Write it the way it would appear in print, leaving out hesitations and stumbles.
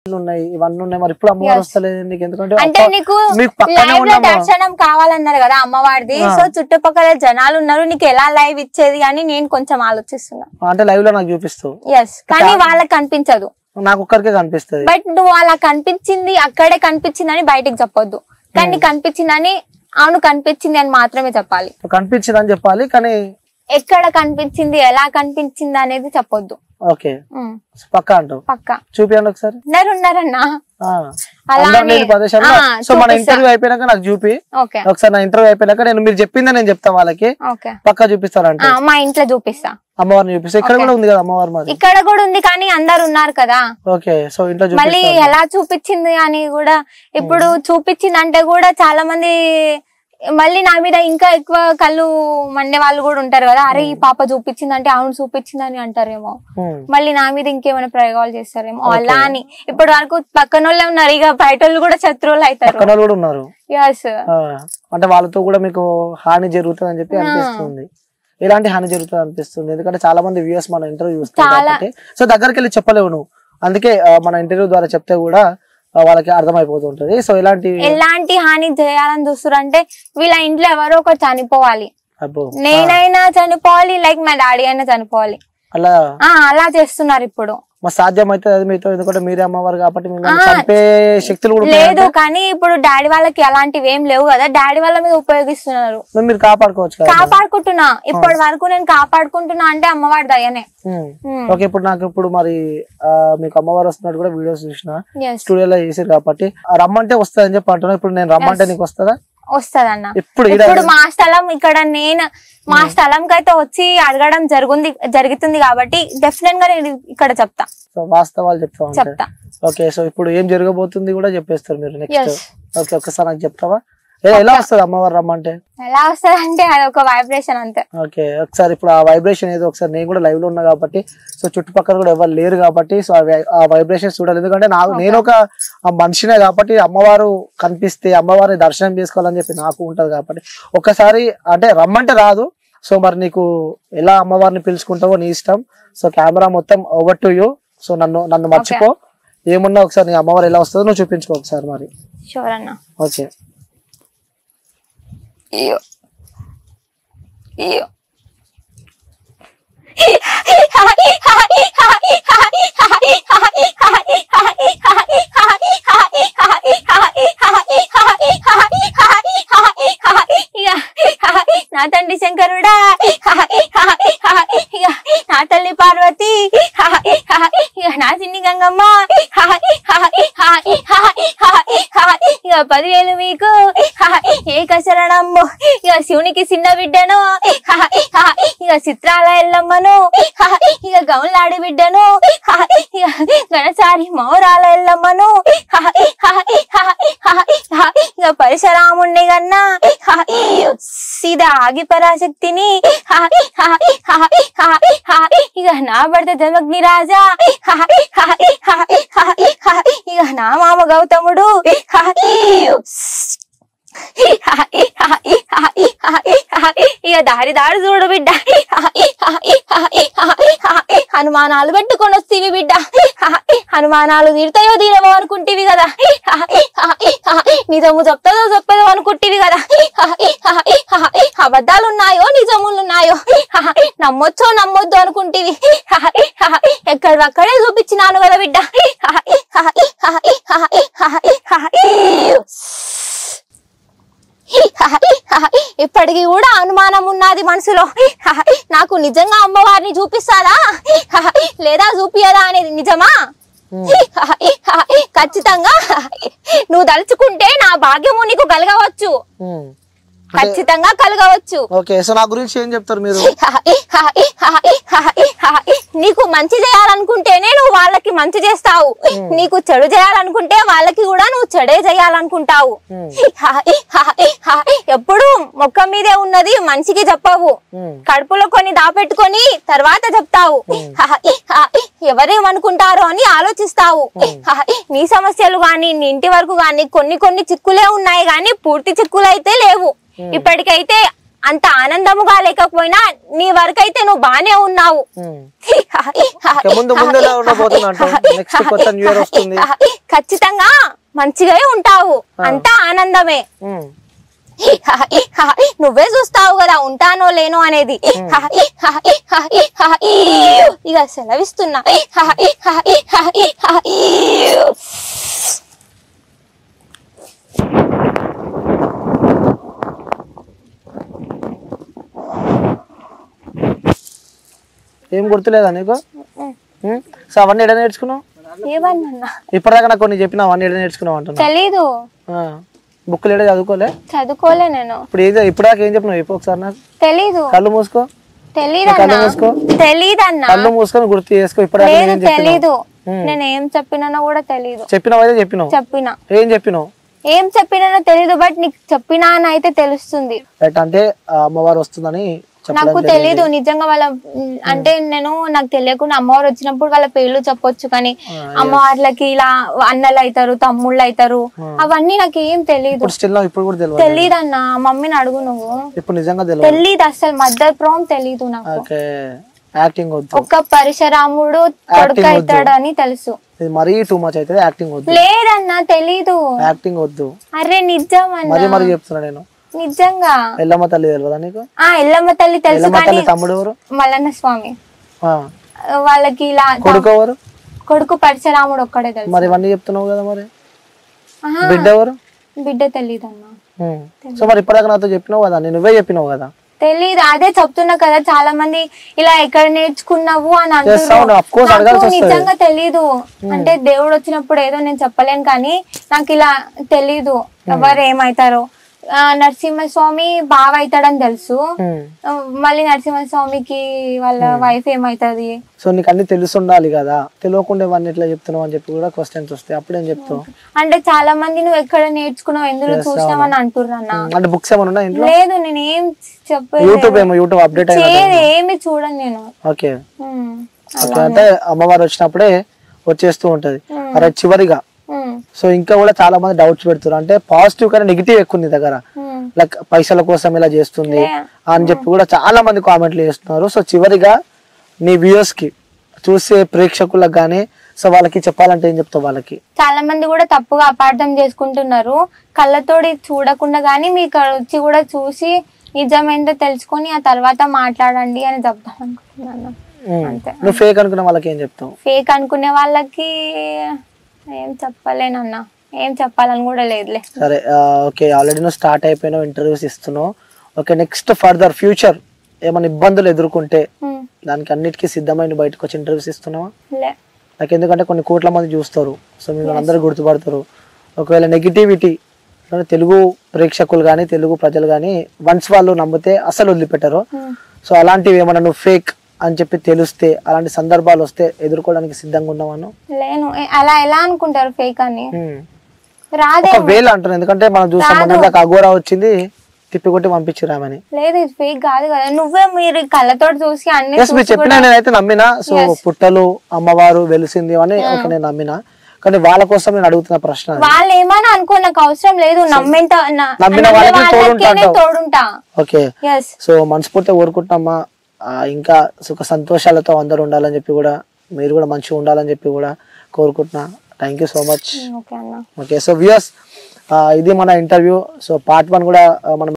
ఉన్నాయి ఇవన్నీ ఉన్నాయి మరి ఇప్పుడు అమ్మవారు వస్తలేదు నీకు ఎందుకంటే అంటే నీకు లైవ్ లో దర్శనం కావాలన్నారు కదా అమ్మవారిది సో చుట్టుపక్కల జనాలు ఉన్నారు నీకు ఎలా లైవ్ ఇచ్చేది అని నేను కొంచెం ఆలోచిస్తున్నా అంటే లైవ్ లో నాకు చూపిస్తావు ఎస్ కానీ వాళ్ళకి కనిపించదు నాకు ఒక్కరికే కనిపిస్తుంది బట్ నువ్వు అలా కనిపించింది అక్కడే కనిపించిందని బయటకు చెప్పొద్దు కానీ కనిపించిందని అవును కనిపించింది అని మాత్రమే చెప్పాలి కనిపించింది అని చెప్పాలి కానీ ఎక్కడ కనిపించింది ఎలా కనిపించింది అనేది చెప్పొద్దు ఓకే పక్కా అంటావు పక్కా చూపియండి ఒకసారి ఉన్నారన్నా సో మన ఇంటర్వ్యూ అయిపోయినాక నాకు చూపి ఒకసారి నా ఇంటర్వ్యూ అయిపోయినాక నేను మీరు చెప్పిందే నేను చెప్తా వాళ్ళకి పక్కా చూపిస్తారంటే మా ఇంట్లో చూపిస్తా అమ్మవారిని చూపిస్తా ఇక్కడ కూడా ఉంది కదా అమ్మవారి మరి ఇక్కడ కూడా ఉంది కానీ అందరు ఉన్నారు కదా ఓకే సో ఇంట్లో మళ్ళీ ఎలా చూపించింది అని కూడా ఇప్పుడు చూపించింది అంటే కూడా చాలా మంది మళ్ళీ నా మీద ఇంకా ఎక్కువ కళ్ళు మండే వాళ్ళు కూడా ఉంటారు కదా అరే ఈ పాప చూపించింది అంటే అవును చూపించింది అని అంటారేమో మళ్ళీ నా మీద ఇంకేమైనా ప్రయోగాలు చేస్తారేమో అలా అని ఇప్పటి వరకు పక్కన వాళ్ళే ఉన్నారు ఇక బయట వాళ్ళు కూడా శత్రువులు అవుతారు అంటే వాళ్ళతో కూడా మీకు హాని జరుగుతుంది అని చెప్పి అనిపిస్తుంది ఎలాంటి హాని జరుగుతుంది అనిపిస్తుంది ఎందుకంటే చాలా మంది వ్యూయర్స్ మన ఇంటర్వ్యూ చూస్తారు సో దగ్గరికి వెళ్ళి చెప్పలేవు నువ్వు అందుకే మన ఇంటర్వ్యూ ద్వారా చెప్తే కూడా వాళ్ళకి అర్థమైపోతుంటది సో ఎలాంటి హాని చేయాలని చూస్తారంటే వీళ్ళ ఇంట్లో ఎవరో ఒకరు చనిపోవాలి నేనైనా చనిపోవాలి లైక్ మా డాడీ అయినా చనిపోవాలి అలా చేస్తున్నారు ఇప్పుడు సాధ్యమైతే అది మీతో ఎందుకంటే మీరే అమ్మవారు కాబట్టి చంపే శక్తులు కూడా లేదు కానీ ఇప్పుడు డాడీ వాళ్ళకి అలాంటివి ఏం లేవు కదా డాడీ వాళ్ళ మీద ఉపయోగిస్తున్నారు మీరు కాపాడుకోవచ్చు కాపాడుకుంటున్నా ఇప్పటి వరకు నేను కాపాడుకుంటున్నా అంటే అమ్మవారి దయనే ఓకే ఇప్పుడు నాకు ఇప్పుడు మరి మీకు అమ్మవారు వస్తున్నట్టు కూడా వీడియోస్ చూసిన స్టూడియోలో చేసారు కాబట్టి రమ్మంటే వస్తుందని చెప్పి అంటున్నా ఇప్పుడు నేను రమ్మంటే నీకు వస్తుందా వస్తదన్న ఇప్పుడు మా స్థలం ఇక్కడ నేను మా స్థలం కైతే వచ్చి అడగడం జరుగుతుంది కాబట్టి డెఫినెట్ గా నేను ఇక్కడ చెప్తా వాస్తవాలు చెప్తా ఓకే సో ఇప్పుడు ఏం జరగబోతుంది కూడా చెప్పేస్తారు మీరు నెక్స్ట్ ఓకే ఒకసారి నాకు చెప్తావా ఎలా వస్తుంది అమ్మవారు రమ్మంటే ఎలా వస్తుంది అంటే అది ఒక వైబ్రేషన్ అంతే ఓకే ఒకసారి ఇప్పుడు ఆ వైబ్రేషన్ ఏదో ఒకసారి నేను కూడా లైవ్ లో ఉన్నా కాబట్టి సో చుట్టుపక్కల కూడా ఎవరు లేరు కాబట్టి సో ఆ వైబ్రేషన్ చూడాలి ఎందుకంటే నేను ఒక మనిషినే కాబట్టి అమ్మవారు కనిపిస్తే అమ్మవారిని దర్శనం చేసుకోవాలని చెప్పి నాకు ఉంటది కాబట్టి ఒకసారి అంటే రమ్మంటే రాదు సో మరి నీకు ఎలా అమ్మవారిని పిలుచుకుంటావో నీ ఇష్టం సో కెమెరా మొత్తం ఓవర్ టు యూ సో నన్ను మర్చిపో ఏమున్నా ఒకసారి నీ అమ్మవారు ఎలా వస్తుందో నువ్వు చూపించుకో ఒకసారి మరి ఓకే Io. నా తండ్రి శంకరుడా నా తల్లి పార్వతి నా చిన్ని గంగమ్మ ఇక 10,000 మీకు ఏక శరణమ్ము ఇక శివునికి చిన్న బిడ్డను ఇక చిత్రాల ఎల్లమ్మను ఇక గౌన్లాడి బిడ్డను ఇక గణసారి మౌరాల ఎల్లమ్మను ఇక పరశురాముణ్ణి గన్నా సీదా ఆగి పరాశక్తిని ఇక నా భర్త జమగ్ని రాజా ఇక నా మామ గౌతముడు ఇక దారి చూడు బిడ్డ హనుమానాలు పెట్టుకొని వస్తేవి బిడ్డ హనుమానాలు తీరుతాయో తీరవో అనుకుంటేవి కదా నిజము చెప్పదో అనుకుంటేవి కదా అబద్ధాలు ఉన్నాయో నిజములున్నాయో నమ్మొచ్చో నమ్మొద్దు అనుకుంటేవి ఎక్కడక్కడే చూపించినాను కదా బిడ్డ ఇప్పటికి కూడా అనుమానం ఉన్నది మనసులో నాకు నిజంగా అమ్మవారిని చూపిస్తారా లేదా చూపియదా అనేది నిజమా ఖచ్చితంగా నువ్వు దలుచుకుంటే నా భాగ్యము నీకు కలగవచ్చు ఖచ్చితంగా కలగవచ్చు ఓకే సో నా గురించి ఏం చెప్తారు మీరు నీకు మంచి చేయాలనుకుంటేనే నువ్వు వాళ్ళకి మంచి చేస్తావు నీకు చెడు చేయాలనుకుంటే వాళ్ళకి కూడా నువ్వు చెడే చేయాలనుకుంటావు ఎప్పుడు మొక్క మీదే ఉన్నది మనిషికి చెప్పవు కడుపులో కొన్ని దాపెట్టుకొని తర్వాత చెప్తావు ఎవరేమనుకుంటారో అని ఆలోచిస్తావు నీ సమస్యలు గాని నీ ఇంటి వరకు గాని కొన్ని చిక్కులే ఉన్నాయి గాని పూర్తి చిక్కులు అయితే లేవు ఇప్పటికైతే అంత ఆనందముగా లేకపోయినా నీ వరకైతే నువ్వు బానే ఉన్నావు. ముందు ముందులా ఉండబోతున్నా నెక్స్ట్ కొత్త న్యూ ఇయర్ వస్తుంది, ఖచ్చితంగా మంచిగా ఉంటావు, అంతా ఆనందమే. నువ్వే చూస్తావు కదా ఉంటానో లేనో అనేది. ఇక సెలవిస్తున్నా. ఏం గుర్తులేదా నీకు? సో అవన్నీ ఎడ నేర్చుకున్నావు? ఏమన్నా ఇప్పటిదాకా నాకు కొన్ని చెప్పినా అవన్నీ ఎడ నేర్చుకున్నావు అంటున్నా. తెలీదు, బుక్కులు ఏడా చదువుకోలే నేను. ఇప్పుడు ఇప్పటిదాకా ఏం చెప్పినావు చెప్పు ఒకసారి నాకు. తెలీదు. కళ్ళు మూసుకో. తెలీదన్నా. కళ్ళు మూసుకొని గుర్తు చేసుకో. ఇప్పుడు తెలీదు, నేను ఏం చెప్పినానో కూడా తెలీదు. చెప్పినావు చెప్పినా ఏం చెప్పినావు? ఏం చెప్పినానో తెలీదు, బట్ నీకు చెప్పినా అని అయితే తెలుస్తుంది. అంటే అమ్మవారు వస్తుందని నాకు తెలీదు నిజంగా. వాళ్ళ అంటే నాకు తెలియకుండా అమ్మవారు వచ్చినప్పుడు వాళ్ళ పేర్లు చెప్పొచ్చు, కానీ అమ్మవార్లకి ఇలా అన్నలు అవుతారు, తమ్ముళ్ళు అవుతారు, అవన్నీ నాకు ఏం తెలీదు. తెలీదు అన్న. మమ్మీని అడుగు నువ్వు. తెలీదు అసలు. మదర్ ప్రామ్ తెలీదు నాకు. ఒక్క పరశురాముడు కొడుకు అవుతాడని తెలుసు. లేదన్నా తెలీదు. అరే నిజం అన్న, నిజంగా. ఎల్లమ్మ తల్లి తెలియదా నీకు? ఎల్లమ్మ తల్లి తెలుసు, కానీ తమ్ముడు ఎవరు? మల్లన్న స్వామి. వాళ్ళకి ఇలా కొడుకు ఎవరు? కొడుకు పరశురాముడు ఒక్కడే తెలుసు. మరి ఇవన్నీ చెప్తున్నావు కదా, మరి బిడ్డ ఎవరు? బిడ్డ తెలీదు అన్న. సో మరి ఇప్పటిదాకా నాతో చెప్పినావు కదా, నువ్వే చెప్పినావు కదా. తెలీదు, అదే చెప్తున్నా కదా. చాలా మంది ఇలా ఎక్కడ నేర్చుకున్నావు అని అంటారు. నిజంగా తెలీదు. అంటే దేవుడు వచ్చినప్పుడు ఏదో నేను చెప్పలేను, కానీ నాకు ఇలా తెలీదు ఎవరు ఏమైతారో. నరసింహస్వామి బావ అవుతాడని తెలుసు, మళ్ళీ నరసింహస్వామికి వాళ్ళ వైఫ్ ఏమైతుంది. సో నీకు అన్ని తెలిసి ఉండాలి కదా, తెలియకుండా ఇవన్నీ ఎట్లా చెప్తున్నావు అని చెప్పి కూడా క్వశ్చన్స్ వస్తాయి. అప్పుడేం చెప్తావు? అంటే చాలా మంది నువ్వు ఎక్కడ నేర్చుకున్నావు, ఎందులో చూసినావు అని అంటున్నా. అంటే బుక్స్ ఏమన్నా లేదు, నేను ఏం యూట్యూబ్ అప్డేట్ ఏమి చూడను నేను. ఓకే, అంటే అమ్మవారు వచ్చినప్పుడే వచ్చేస్తూ ఉంటది. అరే చివరిగా సో ఇంకా కూడా చాలా మంది డౌట్స్ పెడుతున్నారు, అంటే పాజిటివ్ కానీ నెగిటివ్ ఎక్కువ ఉంది దగ్గర, లైక్ పైసల కోసం ఇలా చేస్తుంది అని చెప్పి కూడా చాలా మంది కామెంట్లు చేస్తున్నారు. సో చివరిగా నీ వ్యూయర్స్ కి, చూసే ప్రేక్షకులకు గానీ, సో వాళ్ళకి చెప్పాలంటే ఏం చెప్తావు వాళ్ళకి? చాలా మంది కూడా తప్పుగా అపార్థం చేసుకుంటున్నారు. కళ్ళతోటి చూడకుండా గానీ మీకు వచ్చి కూడా చూసి నిజమేందో తెలుసుకొని ఆ తర్వాత మాట్లాడండి అని చెప్తాం అనుకుంటున్నాను. నువ్వు ఫేక్ అనుకునే వాళ్ళకి ఏం చెప్తావు? ఫేక్ అనుకునే వాళ్ళకి ఏం చెప్పలేనన్నా, ఏం చెప్పాలని కూడా లేదులే. సరే, ఓకే. ఆల్రెడీ నువ్వు స్టార్ట్ అయిపోయినావు, ఇంటర్వ్యూస్ ఇస్తున్నావు. ఓకే, నెక్స్ట్ ఫర్దర్ ఫ్యూచర్ ఏమైనా ఇబ్బందులు ఎదుర్కొంటే దానికి అన్నిటికీ సిద్ధమైన బయటకు వచ్చి ఇంటర్వ్యూస్ ఇస్తున్నావా? నాకు ఎందుకంటే కొన్ని కోట్ల మంది చూస్తారు, సో మిమ్మల్ని అందరూ గుర్తుపడతారు. ఒకవేళ నెగిటివిటీ తెలుగు ప్రేక్షకులు కానీ తెలుగు ప్రజలు కానీ వన్స్ వాళ్ళు నమ్మితే అసలు వదిలిపెట్టారు. సో అలాంటివి ఏమన్నా నువ్వు ఫేక్ అని చెప్పి తెలిస్తే, అలాంటి సందర్భాలు వస్తే ఎదుర్కోవడానికి సిద్ధంగా ఉన్నావాను? లేను. అలా ఎలా అనుకుంటారు ఫేక్ అని? రాదే వేళ అంటారు, ఎందుకంటే మనం చూసాం అఘోరా వచ్చింది తిప్పికొట్టి పంపించిరామని. లేదు, ఇది ఫేక్ కాదు కదా. నువ్వే మీరు కళ్ళతో చూసి అన్ని చెప్పినా నేనైతే నమ్మినా. సో పుట్టలు అమ్మవారు వెలిసింది అని నేను నమ్మినా, కానీ వాళ్ళ కోసం నేను అడుగుతున్న ప్రశ్న. వాళ్ళు ఏమన్నా అనుకో, నాకు అవసరం లేదు. నమ్మిన వాళ్ళకి తోడుంటా. ఓకే, సో మనస్ఫూర్తిగా కోరుకుంటున్నామా ఇంకా సుఖ సంతోషాలతో అందరూ ఉండాలని చెప్పి కూడా, మీరు కూడా మంచిగా ఉండాలని చెప్పి కూడా కోరుకుంటున్నా. Thank you so much. Okay, so viewers, ఇది మన ఇంటర్వ్యూ. సో పార్ట్ 1 కూడా మనం